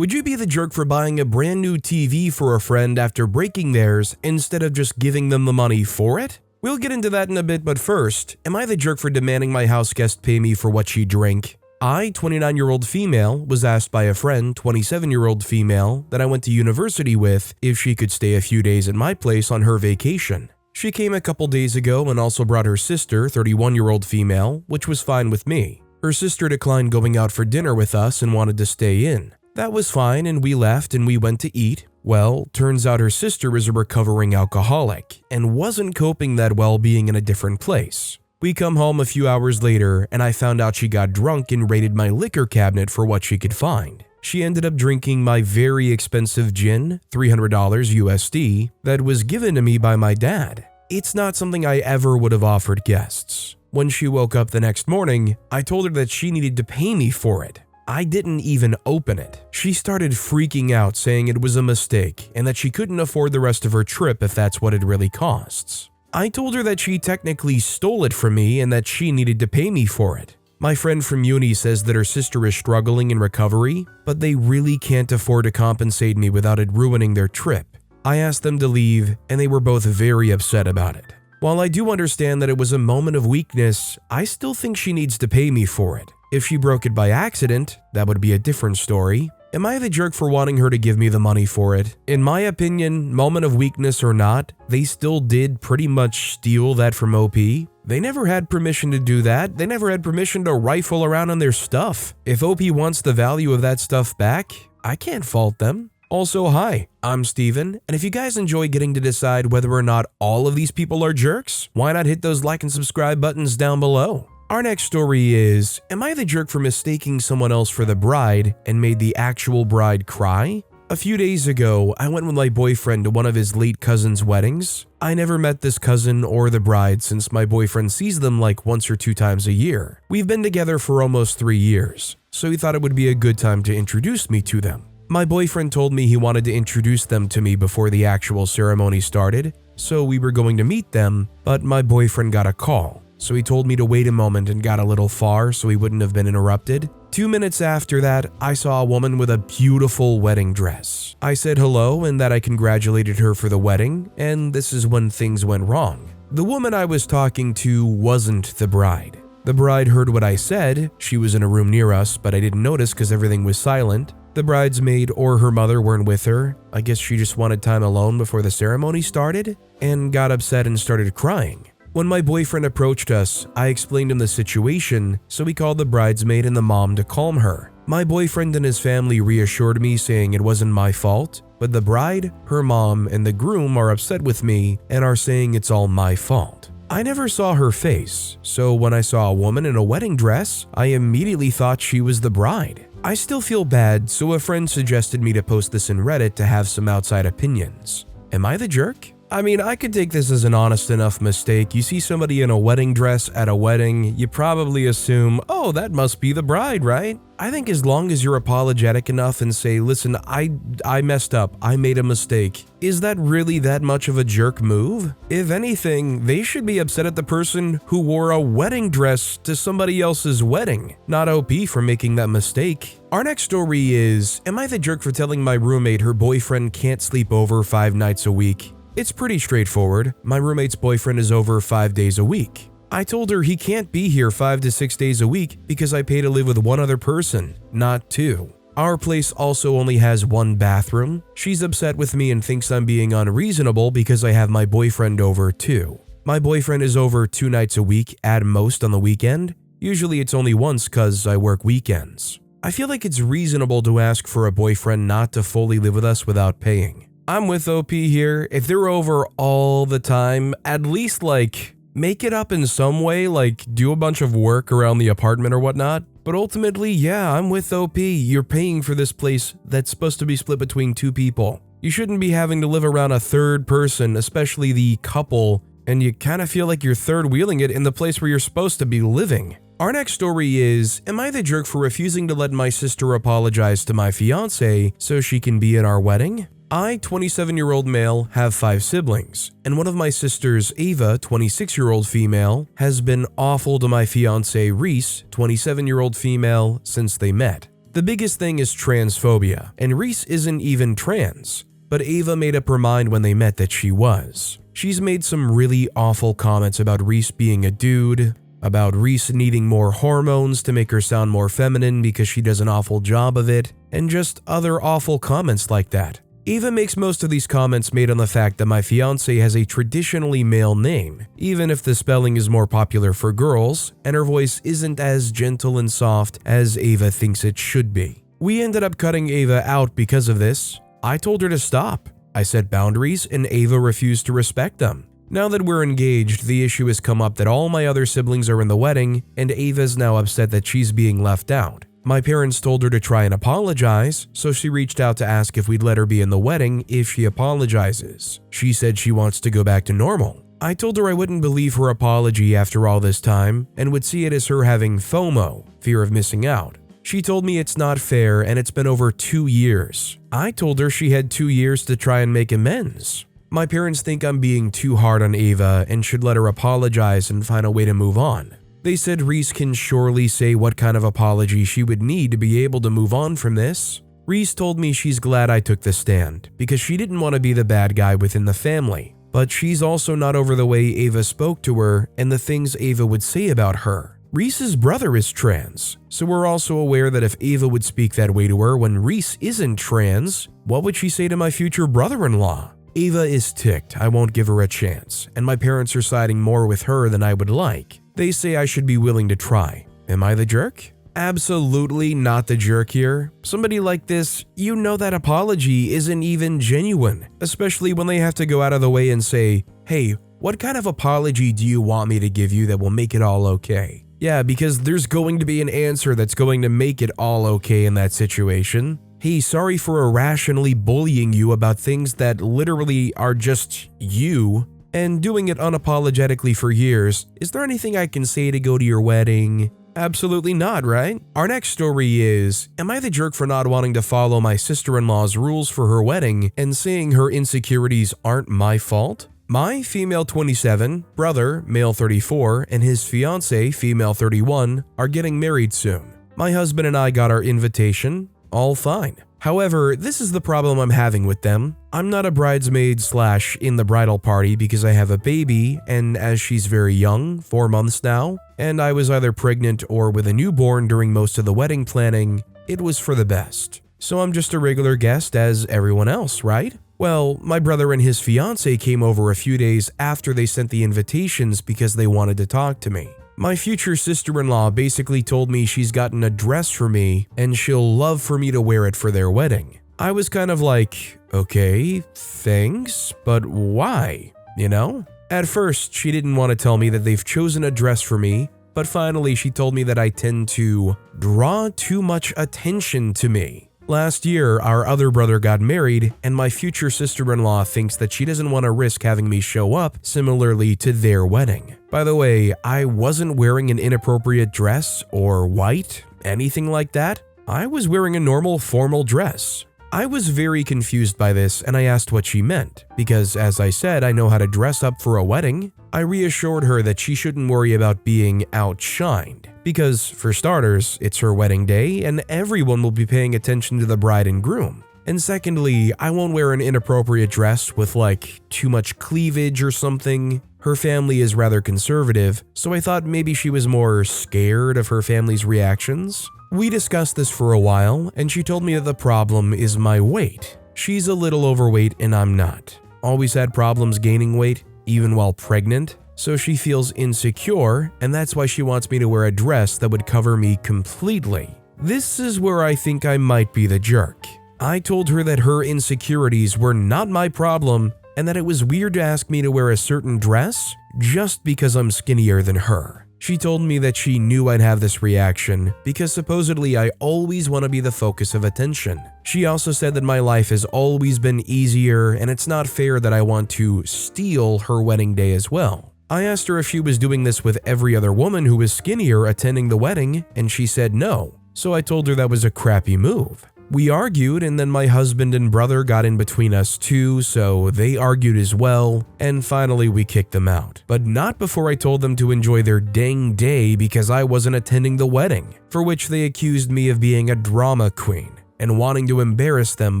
Would you be the jerk for buying a brand new TV for a friend after breaking theirs instead of just giving them the money for it? We'll get into that in a bit, but first, am I the jerk for demanding my house guest pay me for what she drank? I, 29-year-old female, was asked by a friend, 27-year-old female, that I went to university with if she could stay a few days at my place on her vacation. She came a couple days ago and also brought her sister, 31-year-old female, which was fine with me. Her sister declined going out for dinner with us and wanted to stay in. That was fine, and we left and we went to eat. Well, turns out her sister is a recovering alcoholic and wasn't coping that well being in a different place. We come home a few hours later and I found out she got drunk and raided my liquor cabinet for what she could find. She ended up drinking my very expensive gin, $300 USD, that was given to me by my dad. It's not something I ever would have offered guests. When she woke up the next morning, I told her that she needed to pay me for it. I didn't even open it. She started freaking out, saying it was a mistake and that she couldn't afford the rest of her trip if that's what it really costs. I told her that she technically stole it from me and that she needed to pay me for it. My friend from uni says that her sister is struggling in recovery, but they really can't afford to compensate me without it ruining their trip. I asked them to leave and they were both very upset about it. While I do understand that it was a moment of weakness, I still think she needs to pay me for it. If she broke it by accident, that would be a different story. Am I the jerk for wanting her to give me the money for it? In my opinion, moment of weakness or not, they still did pretty much steal that from OP. They never had permission to do that. They never had permission to rifle around on their stuff. If OP wants the value of that stuff back, I can't fault them. Also, hi, I'm Steven, and if you guys enjoy getting to decide whether or not all of these people are jerks, why not hit those like and subscribe buttons down below? Our next story is, am I the jerk for mistaking someone else for the bride and made the actual bride cry? A few days ago, I went with my boyfriend to one of his late cousin's weddings. I never met this cousin or the bride since my boyfriend sees them like once or two times a year. We've been together for almost 3 years, so he thought it would be a good time to introduce me to them. My boyfriend told me he wanted to introduce them to me before the actual ceremony started, so we were going to meet them, but my boyfriend got a call. So he told me to wait a moment and got a little far so he wouldn't have been interrupted. 2 minutes after that, I saw a woman with a beautiful wedding dress. I said hello and that I congratulated her for the wedding, and this is when things went wrong. The woman I was talking to wasn't the bride. The bride heard what I said. She was in a room near us, but I didn't notice because everything was silent. The bridesmaid or her mother weren't with her. I guess she just wanted time alone before the ceremony started, and got upset and started crying. When my boyfriend approached us, I explained him the situation, so he called the bridesmaid and the mom to calm her. My boyfriend and his family reassured me, saying it wasn't my fault, but the bride, her mom, and the groom are upset with me and are saying it's all my fault. I never saw her face, so when I saw a woman in a wedding dress, I immediately thought she was the bride. I still feel bad, so a friend suggested me to post this in Reddit to have some outside opinions. Am I the jerk? I mean, I could take this as an honest enough mistake. You see somebody in a wedding dress at a wedding, you probably assume, oh, that must be the bride, right? I think as long as you're apologetic enough and say, listen, I messed up, I made a mistake. Is that really that much of a jerk move? If anything, they should be upset at the person who wore a wedding dress to somebody else's wedding, not OP for making that mistake. Our next story is, am I the jerk for telling my roommate her boyfriend can't sleep over 5 nights a week? It's pretty straightforward. My roommate's boyfriend is over 5 days a week. I told her he can't be here 5 to 6 days a week because I pay to live with one other person, not 2. Our place also only has 1 bathroom. She's upset with me and thinks I'm being unreasonable because I have my boyfriend over too. My boyfriend is over 2 nights a week at most on the weekend. Usually it's only once cause I work weekends. I feel like it's reasonable to ask for a boyfriend not to fully live with us without paying. I'm with OP here. If they're over all the time, at least make it up in some way, do a bunch of work around the apartment or whatnot. But ultimately, yeah, I'm with OP. You're paying for this place that's supposed to be split between 2 people. You shouldn't be having to live around a third person, especially the couple, and you kind of feel like you're third wheeling it in the place where you're supposed to be living. Our next story is, am I the jerk for refusing to let my sister apologize to my fiancée so she can be in our wedding? I, 27-year-old male, have 5 siblings, and one of my sisters, Ava, 26-year-old female, has been awful to my fiancé, Reese, 27-year-old female, since they met. The biggest thing is transphobia, and Reese isn't even trans, but Ava made up her mind when they met that she was. She's made some really awful comments about Reese being a dude, about Reese needing more hormones to make her sound more feminine because she does an awful job of it, and just other awful comments like that. Ava makes most of these comments made on the fact that my fiancé has a traditionally male name, even if the spelling is more popular for girls and her voice isn't as gentle and soft as Ava thinks it should be. We ended up cutting Ava out because of this. I told her to stop. I set boundaries and Ava refused to respect them. Now that we're engaged, the issue has come up that all my other siblings are in the wedding and Ava's now upset that she's being left out. My parents told her to try and apologize, so she reached out to ask if we'd let her be in the wedding if she apologizes. She said she wants to go back to normal. I told her I wouldn't believe her apology after all this time and would see it as her having FOMO, fear of missing out. She told me it's not fair and it's been over 2 years. I told her she had 2 years to try and make amends. My parents think I'm being too hard on Ava and should let her apologize and find a way to move on. They said Reese can surely say what kind of apology she would need to be able to move on from this. Reese told me she's glad I took the stand because she didn't want to be the bad guy within the family, but she's also not over the way Ava spoke to her and the things Ava would say about her. Reese's brother is trans, so we're also aware that if Ava would speak that way to her when Reese isn't trans, what would she say to my future brother-in-law? Ava is ticked I won't give her a chance, and my parents are siding more with her than I would like. They say I should be willing to try. Am I the jerk? Absolutely not the jerk here. Somebody like this, you know that apology isn't even genuine, especially when they have to go out of the way and say, hey, what kind of apology do you want me to give you that will make it all okay? Yeah, because there's going to be an answer that's going to make it all okay in that situation. Hey, sorry for irrationally bullying you about things that literally are just you, and doing it unapologetically for years. Is there anything I can say to go to your wedding? Absolutely not, right? Our next story is, am I the jerk for not wanting to follow my sister-in-law's rules for her wedding and saying her insecurities aren't my fault? My female 27, brother, male 34, and his fiancée, female 31, are getting married soon. My husband and I got our invitation, all fine. However, this is the problem I'm having with them. I'm not a bridesmaid / in the bridal party because I have a baby, and as she's very young, 4 months now, and I was either pregnant or with a newborn during most of the wedding planning, it was for the best. So I'm just a regular guest as everyone else, right? Well, my brother and his fiancée came over a few days after they sent the invitations because they wanted to talk to me. My future sister-in-law basically told me she's gotten a dress for me and she'll love for me to wear it for their wedding. I was kind of like, okay, thanks, but why? You know? At first, she didn't want to tell me that they've chosen a dress for me, but finally she told me that I tend to draw too much attention to me. Last year, our other brother got married, and my future sister-in-law thinks that she doesn't want to risk having me show up similarly to their wedding. By the way, I wasn't wearing an inappropriate dress or white, anything like that. I was wearing a normal formal dress. I was very confused by this and I asked what she meant, because as I said, I know how to dress up for a wedding. I reassured her that she shouldn't worry about being outshined, because for starters, it's her wedding day and everyone will be paying attention to the bride and groom. And secondly, I won't wear an inappropriate dress with like too much cleavage or something. Her family is rather conservative, so I thought maybe she was more scared of her family's reactions. We discussed this for a while, and she told me that the problem is my weight. She's a little overweight and I'm not. Always had problems gaining weight, even while pregnant, so she feels insecure, and that's why she wants me to wear a dress that would cover me completely. This is where I think I might be the jerk. I told her that her insecurities were not my problem, and that it was weird to ask me to wear a certain dress just because I'm skinnier than her. She told me that she knew I'd have this reaction because supposedly I always want to be the focus of attention. She also said that my life has always been easier and it's not fair that I want to steal her wedding day as well. I asked her if she was doing this with every other woman who was skinnier attending the wedding, and she said no, so I told her that was a crappy move. We argued, and then my husband and brother got in between us too, so they argued as well, and finally we kicked them out. But not before I told them to enjoy their dang day because I wasn't attending the wedding, for which they accused me of being a drama queen and wanting to embarrass them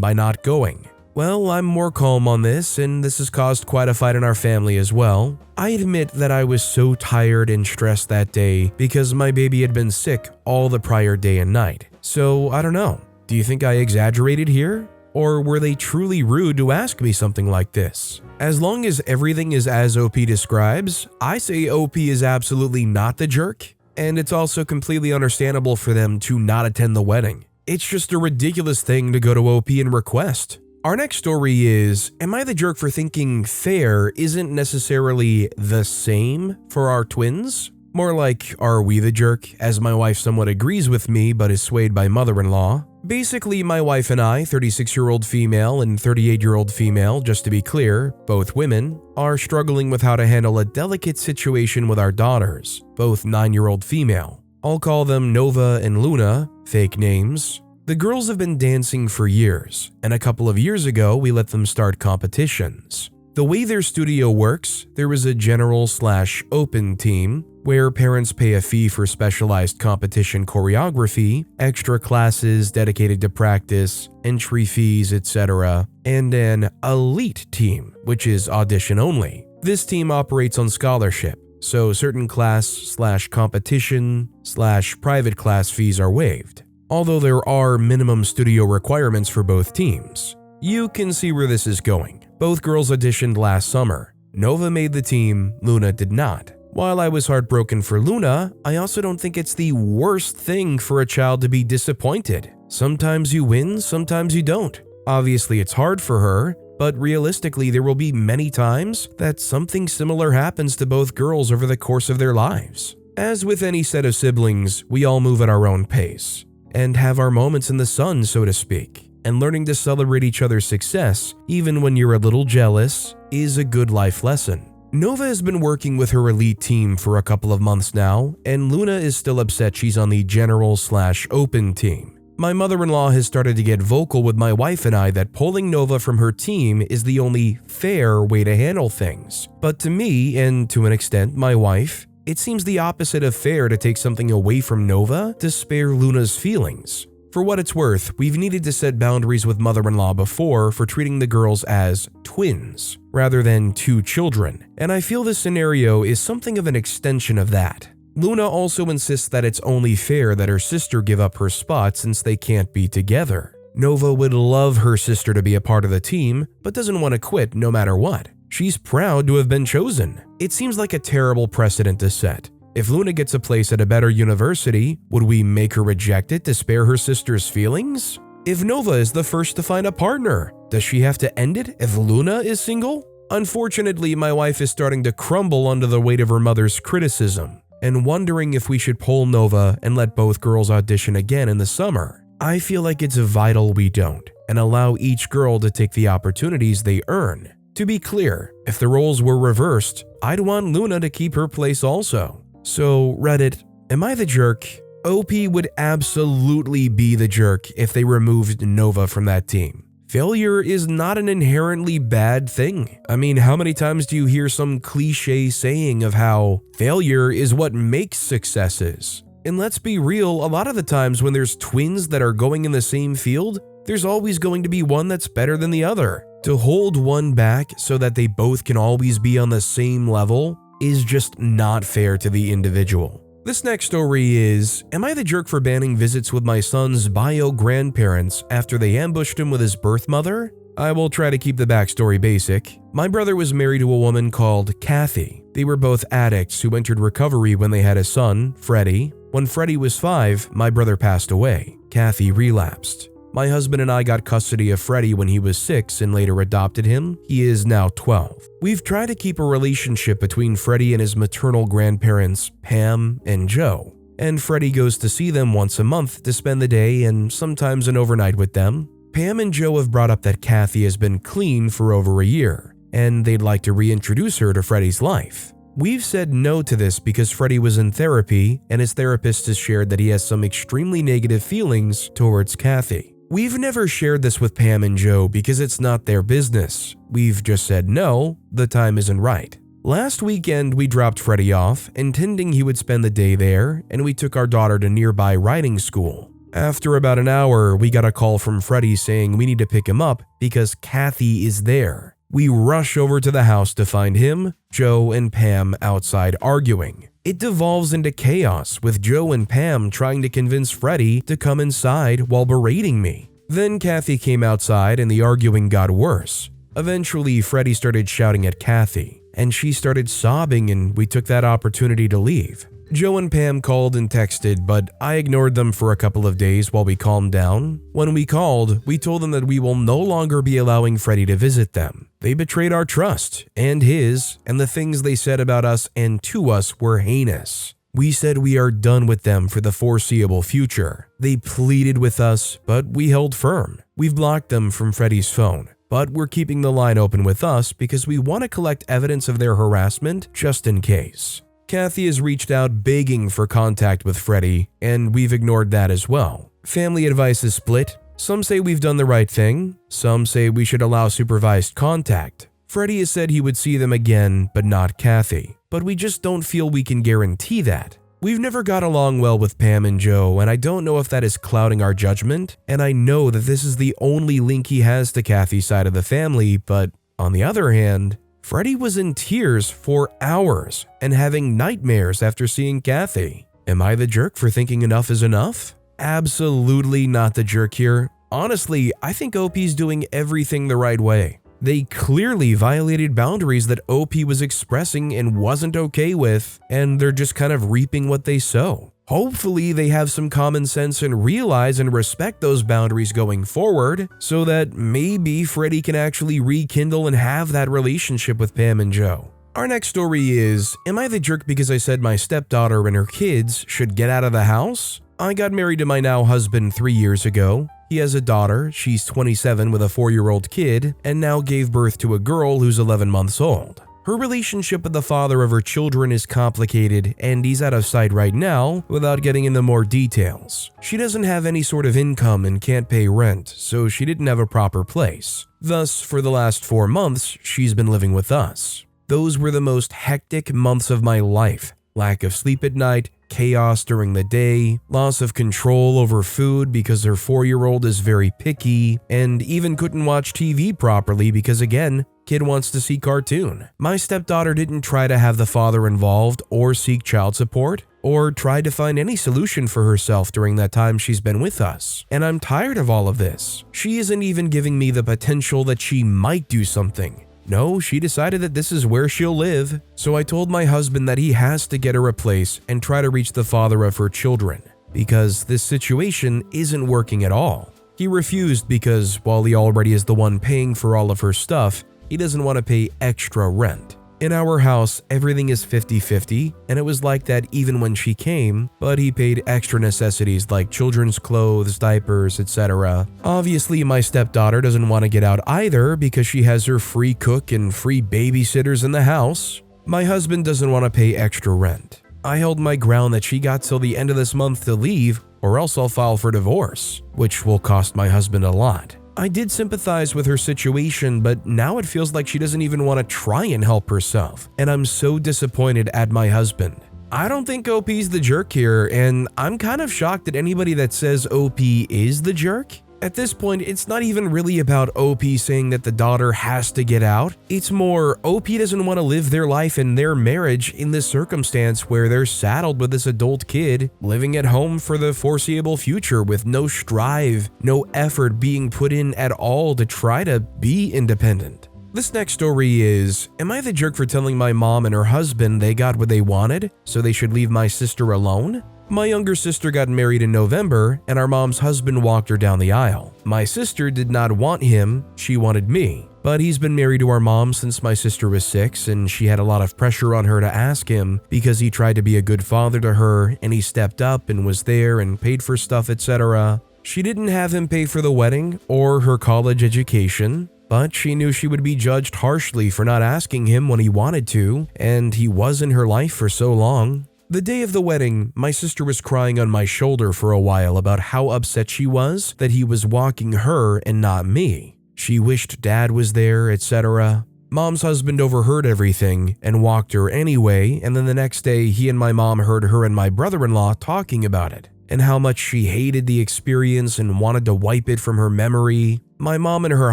by not going. Well, I'm more calm on this, and this has caused quite a fight in our family as well. I admit that I was so tired and stressed that day because my baby had been sick all the prior day and night. So, I don't know. Do you think I exaggerated here? Or were they truly rude to ask me something like this? As long as everything is as OP describes, I say OP is absolutely not the jerk, and it's also completely understandable for them to not attend the wedding. It's just a ridiculous thing to go to OP and request. Our next story is, am I the jerk for thinking fair isn't necessarily the same for our twins? More like, are we the jerk, as my wife somewhat agrees with me but is swayed by mother-in-law. Basically, my wife and I, 36-year-old female and 38-year-old female, just to be clear, both women, are struggling with how to handle a delicate situation with our daughters, both 9-year-old female. I'll call them Nova and Luna, fake names. The girls have been dancing for years, and a couple of years ago we let them start competitions. The way their studio works, there is a general/open team, where parents pay a fee for specialized competition choreography, extra classes dedicated to practice, entry fees, etc., and an elite team, which is audition only. This team operates on scholarship, so certain class/competition/private class fees are waived, although there are minimum studio requirements for both teams. You can see where this is going. Both girls auditioned last summer. Nova made the team, Luna did not. While I was heartbroken for Luna, I also don't think it's the worst thing for a child to be disappointed. Sometimes you win, sometimes you don't. Obviously it's hard for her, but realistically there will be many times that something similar happens to both girls over the course of their lives. As with any set of siblings, we all move at our own pace, and have our moments in the sun, so to speak. And learning to celebrate each other's success, even when you're a little jealous, is a good life lesson. Nova has been working with her elite team for a couple of months now, and Luna is still upset she's on the general/open team. My mother-in-law has started to get vocal with my wife and I that pulling Nova from her team is the only fair way to handle things. But to me, and to an extent my wife, it seems the opposite of fair to take something away from Nova to spare Luna's feelings. For what it's worth, we've needed to set boundaries with mother-in-law before for treating the girls as twins, rather than two children, and I feel this scenario is something of an extension of that. Luna also insists that it's only fair that her sister give up her spot since they can't be together. Nova would love her sister to be a part of the team, but doesn't want to quit no matter what. She's proud to have been chosen. It seems like a terrible precedent to set. If Luna gets a place at a better university, would we make her reject it to spare her sister's feelings? If Nova is the first to find a partner, does she have to end it if Luna is single? Unfortunately, my wife is starting to crumble under the weight of her mother's criticism, and wondering if we should pull Nova and let both girls audition again in the summer. I feel like it's vital we don't, and allow each girl to take the opportunities they earn. To be clear, if the roles were reversed, I'd want Luna to keep her place also. So Reddit, am I the jerk? OP would absolutely be the jerk if they removed Nova from that team. Failure is not an inherently bad thing. I mean, how many times do you hear some cliche saying of how failure is what makes successes? And let's be real, a lot of the times when there's twins that are going in the same field, there's always going to be one that's better than the other. To hold one back so that they both can always be on the same level is just not fair to the individual. This next story is, am I the jerk for banning visits with my son's bio-grandparents after they ambushed him with his birth mother? I will try to keep the backstory basic. My brother was married to a woman called Kathy. They were both addicts who entered recovery when they had a son, Freddie. When Freddie was 5, my brother passed away. Kathy relapsed. My husband and I got custody of Freddie when he was 6 and later adopted him. He is now 12. We've tried to keep a relationship between Freddie and his maternal grandparents, Pam and Joe. And Freddie goes to see them once a month to spend the day and sometimes an overnight with them. Pam and Joe have brought up that Kathy has been clean for over a year, and they'd like to reintroduce her to Freddie's life. We've said no to this because Freddie was in therapy and his therapist has shared that he has some extremely negative feelings towards Kathy. We've never shared this with Pam and Joe because it's not their business. We've just said no, the time isn't right. Last weekend, we dropped Freddie off, intending he would spend the day there, and we took our daughter to nearby riding school. After about an hour, we got a call from Freddie saying we need to pick him up because Kathy is there. We rush over to the house to find him, Joe, and Pam outside arguing. It devolves into chaos, with Joe and Pam trying to convince Freddie to come inside while berating me. Then Kathy came outside and the arguing got worse. Eventually, Freddie started shouting at Kathy, and she started sobbing, and we took that opportunity to leave. Joe and Pam called and texted, but I ignored them for a couple of days while we calmed down. When we called, we told them that we will no longer be allowing Freddie to visit them. They betrayed our trust, and his, and the things they said about us and to us were heinous. We said we are done with them for the foreseeable future. They pleaded with us, but we held firm. We've blocked them from Freddie's phone, but we're keeping the line open with us because we want to collect evidence of their harassment just in case. Kathy has reached out begging for contact with Freddie, and we've ignored that as well. Family advice is split. Some say we've done the right thing. Some say we should allow supervised contact. Freddie has said he would see them again, but not Kathy. But we just don't feel we can guarantee that. We've never got along well with Pam and Joe, and I don't know if that is clouding our judgment, and I know that this is the only link he has to Kathy's side of the family, but on the other hand, Freddie was in tears for hours and having nightmares after seeing Kathy. Am I the jerk for thinking enough is enough? Absolutely not the jerk here. Honestly, I think OP's doing everything the right way. They clearly violated boundaries that OP was expressing and wasn't okay with, and they're just kind of reaping what they sow. Hopefully, they have some common sense and realize and respect those boundaries going forward so that maybe Freddie can actually rekindle and have that relationship with Pam and Joe. Our next story is, am I the jerk because I said my stepdaughter and her kids should get out of the house? I got married to my now husband 3 years ago. He has a daughter, she's 27 with a 4-year-old kid, and now gave birth to a girl who's 11 months old. Her relationship with the father of her children is complicated, and he's out of sight right now without getting into more details. She doesn't have any sort of income and can't pay rent, so she didn't have a proper place. Thus, for the last 4 months, she's been living with us. Those were the most hectic months of my life. Lack of sleep at night, chaos during the day, loss of control over food because her 4-year-old is very picky, and even couldn't watch TV properly because, again, kid wants to see cartoon. My stepdaughter didn't try to have the father involved or seek child support or try to find any solution for herself during that time she's been with us. And I'm tired of all of this. She isn't even giving me the potential that she might do something. No, she decided that this is where she'll live. So I told my husband that he has to get her a place and try to reach the father of her children because this situation isn't working at all. He refused because while he already is the one paying for all of her stuff, he doesn't want to pay extra rent. In our house, everything is 50-50, and it was like that even when she came, but he paid extra necessities like children's clothes, diapers, etc. Obviously, my stepdaughter doesn't want to get out either because she has her free cook and free babysitters in the house. My husband doesn't want to pay extra rent. I held my ground that she got till the end of this month to leave, or else I'll file for divorce, which will cost my husband a lot. I did sympathize with her situation, but now it feels like she doesn't even want to try and help herself, and I'm so disappointed at my husband. I don't think OP's the jerk here, and I'm kind of shocked at anybody that says OP is the jerk. At this point, it's not even really about OP saying that the daughter has to get out. It's more OP doesn't want to live their life and their marriage in this circumstance where they're saddled with this adult kid living at home for the foreseeable future with no strive, no effort being put in at all to try to be independent. This next story is, am I the jerk for telling my mom and her husband they got what they wanted, so they should leave my sister alone? My younger sister got married in November, and our mom's husband walked her down the aisle. My sister did not want him, she wanted me. But he's been married to our mom since my sister was 6, and she had a lot of pressure on her to ask him because he tried to be a good father to her, and he stepped up and was there and paid for stuff, etc. She didn't have him pay for the wedding or her college education, but she knew she would be judged harshly for not asking him when he wanted to, and he was in her life for so long. The day of the wedding, my sister was crying on my shoulder for a while about how upset she was that he was walking her and not me. She wished Dad was there, etc. Mom's husband overheard everything and walked her anyway, and then the next day he and my mom heard her and my brother-in-law talking about it and how much she hated the experience and wanted to wipe it from her memory. My mom and her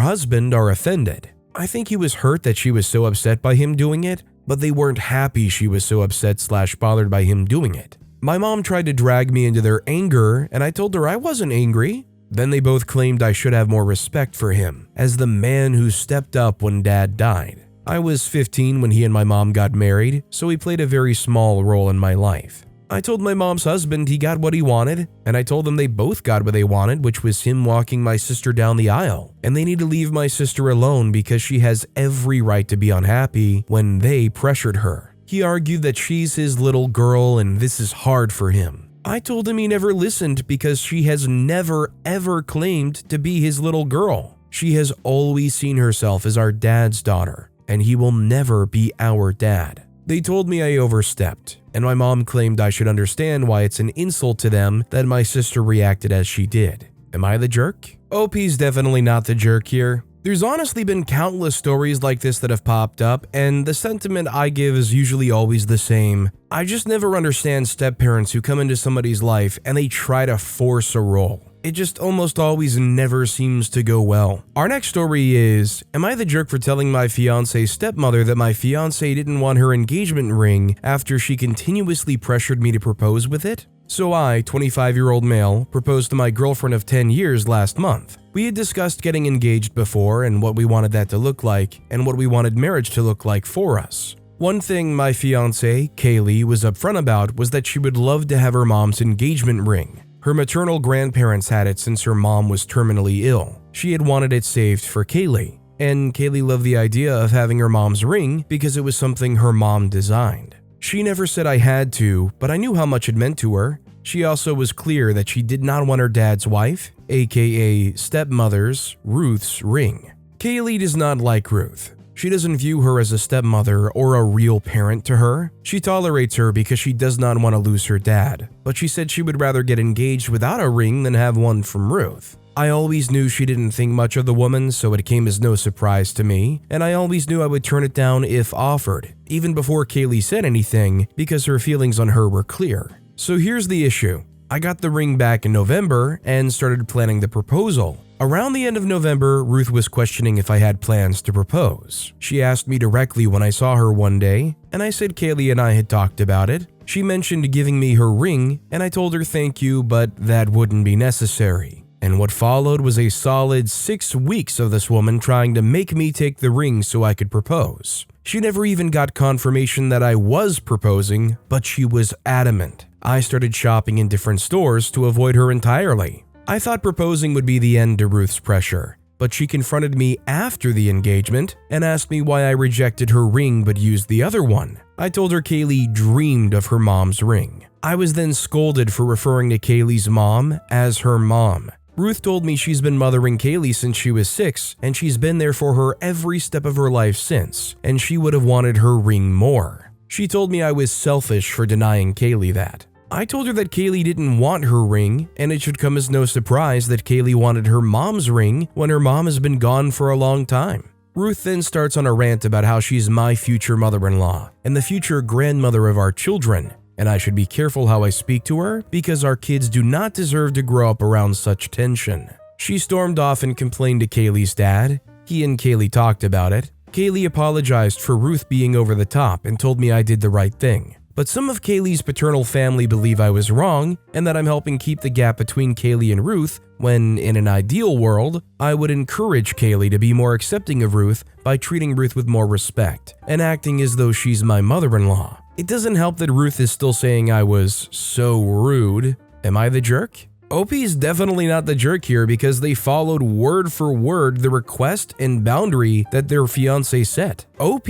husband are offended. I think he was hurt that she was so upset by him doing it, but they weren't happy she was so upset/bothered by him doing it. My mom tried to drag me into their anger, and I told her I wasn't angry. Then they both claimed I should have more respect for him as the man who stepped up when Dad died. I was 15 when he and my mom got married, so he played a very small role in my life. I told my mom's husband he got what he wanted, and I told them they both got what they wanted, which was him walking my sister down the aisle, and they need to leave my sister alone because she has every right to be unhappy when they pressured her. He argued that she's his little girl and this is hard for him. I told him he never listened because she has never ever claimed to be his little girl. She has always seen herself as our dad's daughter, and he will never be our dad. They told me I overstepped, and my mom claimed I should understand why it's an insult to them that my sister reacted as she did. Am I the jerk? OP's definitely not the jerk here. There's honestly been countless stories like this that have popped up, and the sentiment I give is usually always the same. I just never understand step-parents who come into somebody's life and they try to force a role. It just almost always never seems to go well. Our next story is, am I the jerk for telling my fiance's stepmother that my fiance didn't want her engagement ring after she continuously pressured me to propose with it? So I, 25-year-old male, proposed to my girlfriend of 10 years last month. We had discussed getting engaged before and what we wanted that to look like and what we wanted marriage to look like for us. One thing my fiancée, Kaylee, was upfront about was that she would love to have her mom's engagement ring. Her maternal grandparents had it since her mom was terminally ill. She had wanted it saved for Kaylee, and Kaylee loved the idea of having her mom's ring because it was something her mom designed. She never said I had to, but I knew how much it meant to her. She also was clear that she did not want her dad's wife, aka stepmother's, Ruth's ring. Kaylee does not like Ruth. She doesn't view her as a stepmother or a real parent to her. She tolerates her because she does not want to lose her dad, but she said she would rather get engaged without a ring than have one from Ruth. I always knew she didn't think much of the woman, so it came as no surprise to me, and I always knew I would turn it down if offered, even before Kaylee said anything, because her feelings on her were clear. So here's the issue. I got the ring back in November and started planning the proposal. Around the end of November, Ruth was questioning if I had plans to propose. She asked me directly when I saw her one day, and I said Kaylee and I had talked about it. She mentioned giving me her ring, and I told her thank you, but that wouldn't be necessary. And what followed was a solid 6 weeks of this woman trying to make me take the ring so I could propose. She never even got confirmation that I was proposing, but she was adamant. I started shopping in different stores to avoid her entirely. I thought proposing would be the end to Ruth's pressure, but she confronted me after the engagement and asked me why I rejected her ring but used the other one. I told her Kaylee dreamed of her mom's ring. I was then scolded for referring to Kaylee's mom as her mom. Ruth told me she's been mothering Kaylee since she was 6, and she's been there for her every step of her life since, and she would have wanted her ring more. She told me I was selfish for denying Kaylee that. I told her that Kaylee didn't want her ring, and it should come as no surprise that Kaylee wanted her mom's ring when her mom has been gone for a long time. Ruth then starts on a rant about how she's my future mother-in-law and the future grandmother of our children, and I should be careful how I speak to her because our kids do not deserve to grow up around such tension. She stormed off and complained to Kaylee's dad. He and Kaylee talked about it. Kaylee apologized for Ruth being over the top and told me I did the right thing. But some of Kaylee's paternal family believe I was wrong and that I'm helping keep the gap between Kaylee and Ruth when, in an ideal world, I would encourage Kaylee to be more accepting of Ruth by treating Ruth with more respect and acting as though she's my mother-in-law. It doesn't help that Ruth is still saying I was so rude. Am I the jerk? OP's definitely not the jerk here because they followed word for word the request and boundary that their fiancé set. OP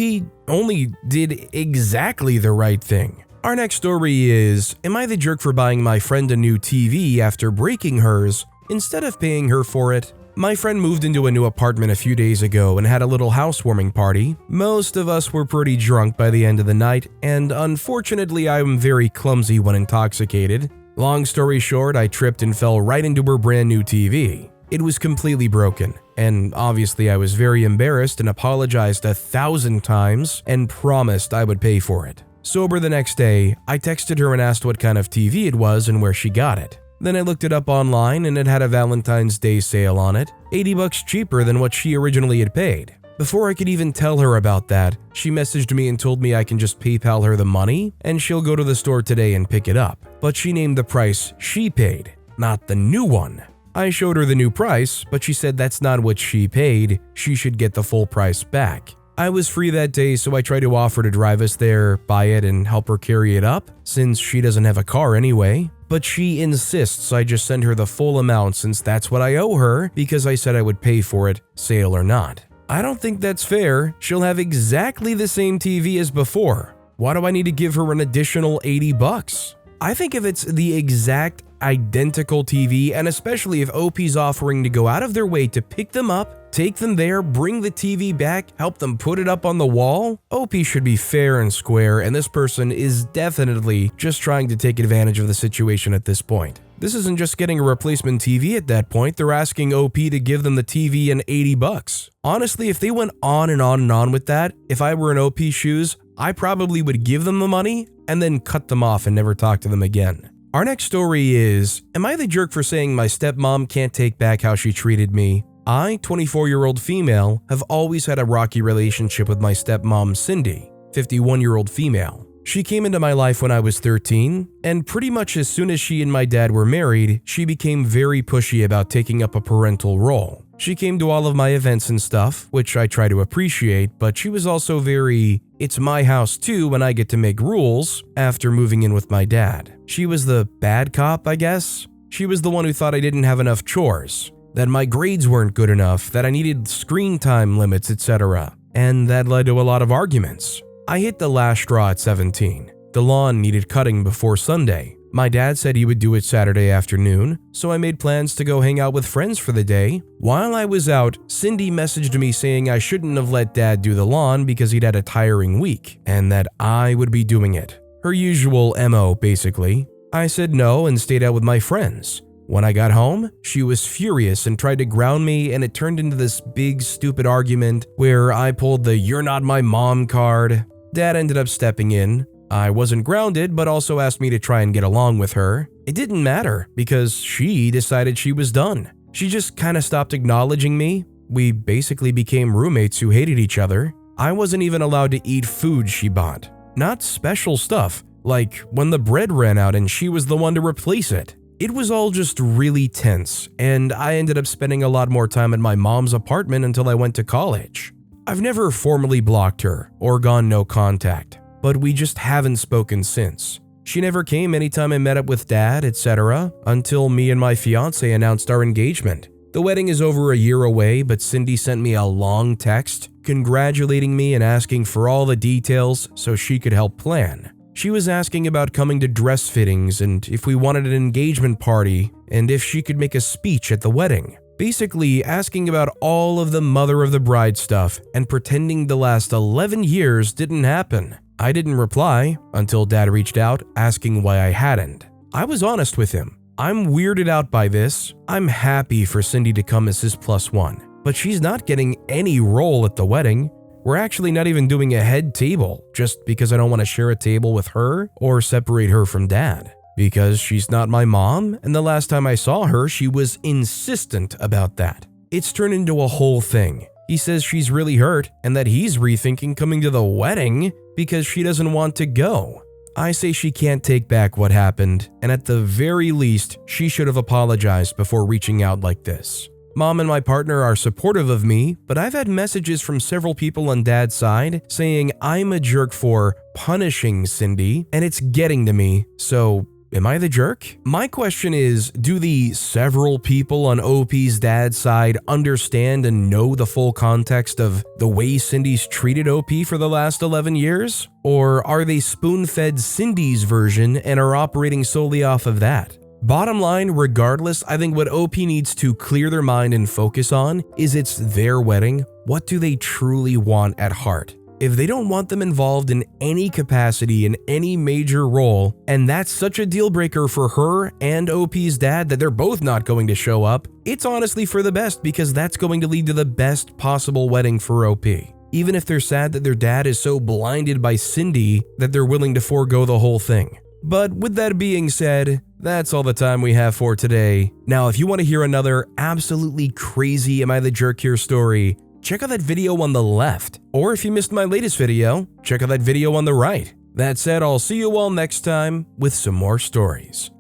only did exactly the right thing. Our next story is, am I the jerk for buying my friend a new TV after breaking hers instead of paying her for it? My friend moved into a new apartment a few days ago and had a little housewarming party. Most of us were pretty drunk by the end of the night, and unfortunately I'm very clumsy when intoxicated. Long story short, I tripped and fell right into her brand new TV. It was completely broken, and obviously I was very embarrassed and apologized 1,000 times and promised I would pay for it. Sober the next day, I texted her and asked what kind of TV it was and where she got it. Then I looked it up online and it had a Valentine's Day sale on it, $80 cheaper than what she originally had paid. Before I could even tell her about that, she messaged me and told me I can just PayPal her the money and she'll go to the store today and pick it up. But she named the price she paid, not the new one. I showed her the new price, but she said that's not what she paid, she should get the full price back. I was free that day, so I tried to offer to drive us there, buy it, and help her carry it up, since she doesn't have a car anyway. But she insists I just send her the full amount since that's what I owe her because I said I would pay for it, sale or not. I don't think that's fair. She'll have exactly the same TV as before. Why do I need to give her an additional $80? I think if it's the exact identical TV, and especially if OP's offering to go out of their way to pick them up, take them there, bring the TV back, help them put it up on the wall, OP should be fair and square, and this person is definitely just trying to take advantage of the situation at this point. This isn't just getting a replacement TV at that point, they're asking OP to give them the TV and $80. Honestly, if they went on and on and on with that, if I were in OP's shoes, I probably would give them the money and then cut them off and never talk to them again. Our next story is, am I the jerk for saying my stepmom can't take back how she treated me? I, 24-year-old female, have always had a rocky relationship with my stepmom Cindy, 51-year-old female. She came into my life when I was 13, and pretty much as soon as she and my dad were married, she became very pushy about taking up a parental role. She came to all of my events and stuff, which I try to appreciate, but she was also very, it's my house too and I get to make rules after moving in with my dad. She was the bad cop, I guess. She was the one who thought I didn't have enough chores, that my grades weren't good enough, that I needed screen time limits, etc. And that led to a lot of arguments. I hit the last straw at 17. The lawn needed cutting before Sunday. My dad said he would do it Saturday afternoon, so I made plans to go hang out with friends for the day. While I was out, Cindy messaged me saying I shouldn't have let dad do the lawn because he'd had a tiring week, and that I would be doing it. Her usual MO, basically. I said no and stayed out with my friends. When I got home, she was furious and tried to ground me, and it turned into this big stupid argument where I pulled the "you're not my mom" card. Dad ended up stepping in. I wasn't grounded, but also asked me to try and get along with her. It didn't matter because she decided she was done. She just kind of stopped acknowledging me. We basically became roommates who hated each other. I wasn't even allowed to eat food she bought. Not special stuff, like when the bread ran out and she was the one to replace it. It was all just really tense, and I ended up spending a lot more time at my mom's apartment until I went to college. I've never formally blocked her or gone no contact, but we just haven't spoken since. She never came anytime I met up with dad, etc., until me and my fiancée announced our engagement. The wedding is over a year away, but Cindy sent me a long text congratulating me and asking for all the details so she could help plan. She was asking about coming to dress fittings and if we wanted an engagement party and if she could make a speech at the wedding. Basically asking about all of the mother of the bride stuff and pretending the last 11 years didn't happen. I didn't reply until dad reached out asking why I hadn't. I was honest with him. I'm weirded out by this. I'm happy for Cindy to come as his plus one, but she's not getting any role at the wedding. We're actually not even doing a head table just because I don't want to share a table with her or separate her from dad. Because she's not my mom, and the last time I saw her, she was insistent about that. It's turned into a whole thing. He says she's really hurt and that he's rethinking coming to the wedding because she doesn't want to go. I say she can't take back what happened, and at the very least, she should have apologized before reaching out like this. Mom and my partner are supportive of me, but I've had messages from several people on dad's side saying I'm a jerk for punishing Cindy, and it's getting to me, so am I the jerk? My question is, do the several people on OP's dad's side understand and know the full context of the way Cindy's treated OP for the last 11 years? Or are they spoon-fed Cindy's version and are operating solely off of that? Bottom line, regardless, I think what OP needs to clear their mind and focus on is it's their wedding. What do they truly want at heart? If they don't want them involved in any capacity, in any major role, and that's such a deal breaker for her and OP's dad that they're both not going to show up, it's honestly for the best because that's going to lead to the best possible wedding for OP. Even if they're sad that their dad is so blinded by Cindy that they're willing to forego the whole thing. But with that being said, that's all the time we have for today. Now, if you want to hear another absolutely crazy Am I the Jerk Here story, check out that video on the left. Or if you missed my latest video, check out that video on the right. That said, I'll see you all next time with some more stories.